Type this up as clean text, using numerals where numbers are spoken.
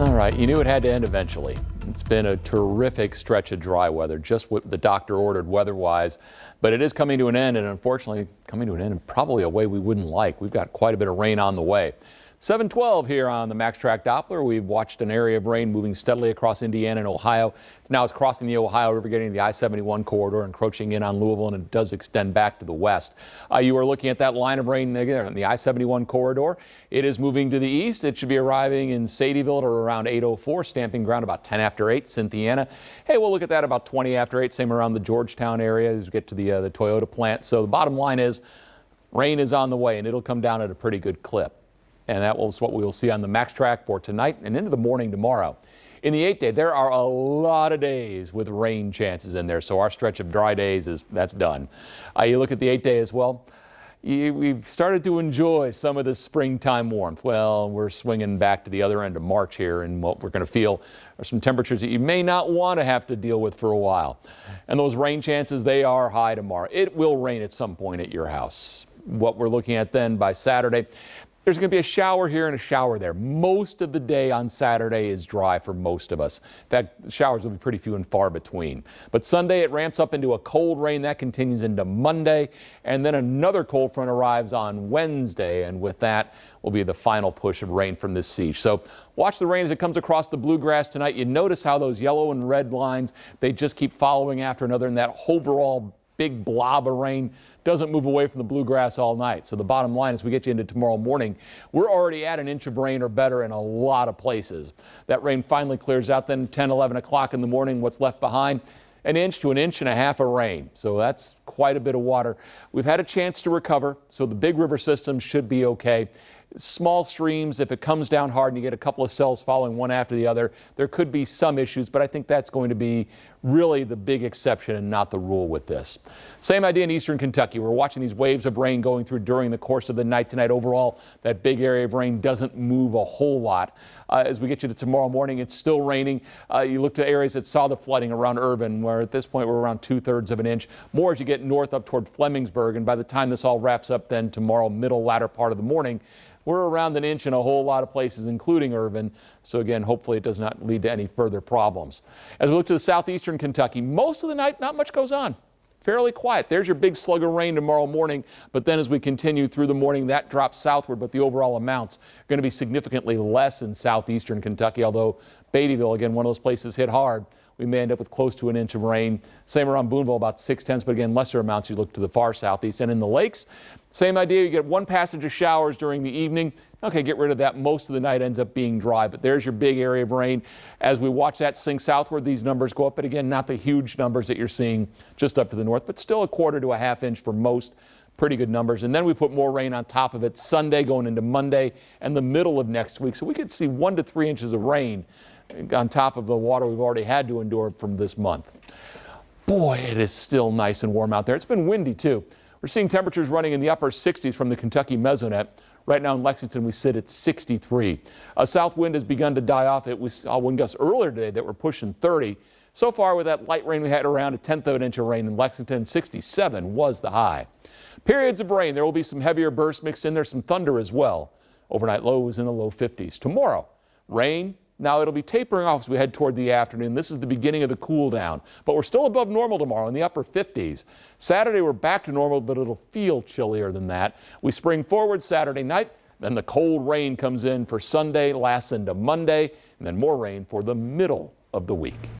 All right, you knew it had to end eventually. It's been a terrific stretch of dry weather, just what the doctor ordered weather-wise, but it is coming to an end, and unfortunately coming to an end in probably a way we wouldn't like. We've got quite a bit of rain on the way. 712 here on the MaxTrack Doppler. We've watched an area of rain moving steadily across Indiana and Ohio. Now it's crossing the Ohio River, getting the I-71 corridor, encroaching in on Louisville, and it does extend back to the west. You are looking at that line of rain again on the I-71 corridor. It is moving to the east. It should be arriving in Sadieville at around 8:04, stamping ground about 10 after 8, Cynthiana. Hey, we'll look at that about 20 after 8, same around the Georgetown area as we get to the Toyota plant. So the bottom line is rain is on the way, and it'll come down at a pretty good clip. And that is what we will see on the MaxTrack for tonight and into the morning tomorrow. In the 8-day, there are a lot of days with rain chances in there, so our stretch of dry days that's done. You look at the 8-day as well. We've started to enjoy some of the springtime warmth. Well, we're swinging back to the other end of March here, and what we're going to feel are some temperatures that you may not want to have to deal with for a while. And those rain chances, they are high tomorrow. It will rain at some point at your house. What we're looking at then by Saturday, there's going to be a shower here and a shower there. Most of the day on Saturday is dry for most of us. In fact, the showers will be pretty few and far between. But Sunday, it ramps up into a cold rain. That continues into Monday. And then another cold front arrives on Wednesday. And with that will be the final push of rain from this siege. So watch the rain as it comes across the bluegrass tonight. You notice how those yellow and red lines, they just keep following after another, and that overall big blob of rain doesn't move away from the bluegrass all night. So the bottom line, as we get you into tomorrow morning, we're already at an inch of rain or better in a lot of places. That rain finally clears out, then 10, 11 o'clock in the morning, what's left behind? An inch to an inch and a half of rain. So that's quite a bit of water. We've had a chance to recover, so the big river system should be okay. Small streams, if it comes down hard and you get a couple of cells following one after the other, there could be some issues, but I think that's going to be really the big exception and not the rule with this. Same idea in eastern Kentucky. We're watching these waves of rain going through during the course of the night tonight. Overall, that big area of rain doesn't move a whole lot. As we get you to tomorrow morning, it's still raining. You look to areas that saw the flooding around Irvin, where at this point we're around 2/3 of an inch. More as you get north up toward Flemingsburg, and by the time this all wraps up then tomorrow, latter part of the morning, we're around an inch in a whole lot of places, including Irvin. So again, hopefully it does not lead to any further problems. As we look to the southeastern Kentucky, most of the night, not much goes on. Fairly quiet. There's your big slug of rain tomorrow morning. But then as we continue through the morning, that drops southward. But the overall amounts are going to be significantly less in southeastern Kentucky, although Beattyville, again, one of those places hit hard. We may end up with close to an inch of rain. Same around Boonville, about 6/10, but again, lesser amounts you look to the far southeast. And in the lakes, same idea. You get one passage of showers during the evening. Okay, get rid of that. Most of the night ends up being dry, but there's your big area of rain. As we watch that sink southward, these numbers go up, but again, not the huge numbers that you're seeing just up to the north, but still a quarter to a half inch for most. Pretty good numbers. And then we put more rain on top of it Sunday going into Monday and the middle of next week. So we could see 1 to 3 inches of rain on top of the water we've already had to endure from this month. Boy, it is still nice and warm out there. It's been windy too. We're seeing temperatures running in the upper 60s from the Kentucky Mesonet. Right now in Lexington, we sit at 63. A south wind has begun to die off. It was wind gusts earlier today that were pushing 30. So far with that light rain, we had around 1/10 of an inch of rain in Lexington. 67 was the high. Periods of rain. There will be some heavier bursts mixed in. There's some thunder as well. Overnight lows in the low 50s. Tomorrow, rain. Now it'll be tapering off as we head toward the afternoon. This is the beginning of the cool down, but we're still above normal tomorrow in the upper 50s. Saturday we're back to normal, but it'll feel chillier than that. We spring forward Saturday night, then the cold rain comes in for Sunday, lasts into Monday, and then more rain for the middle of the week.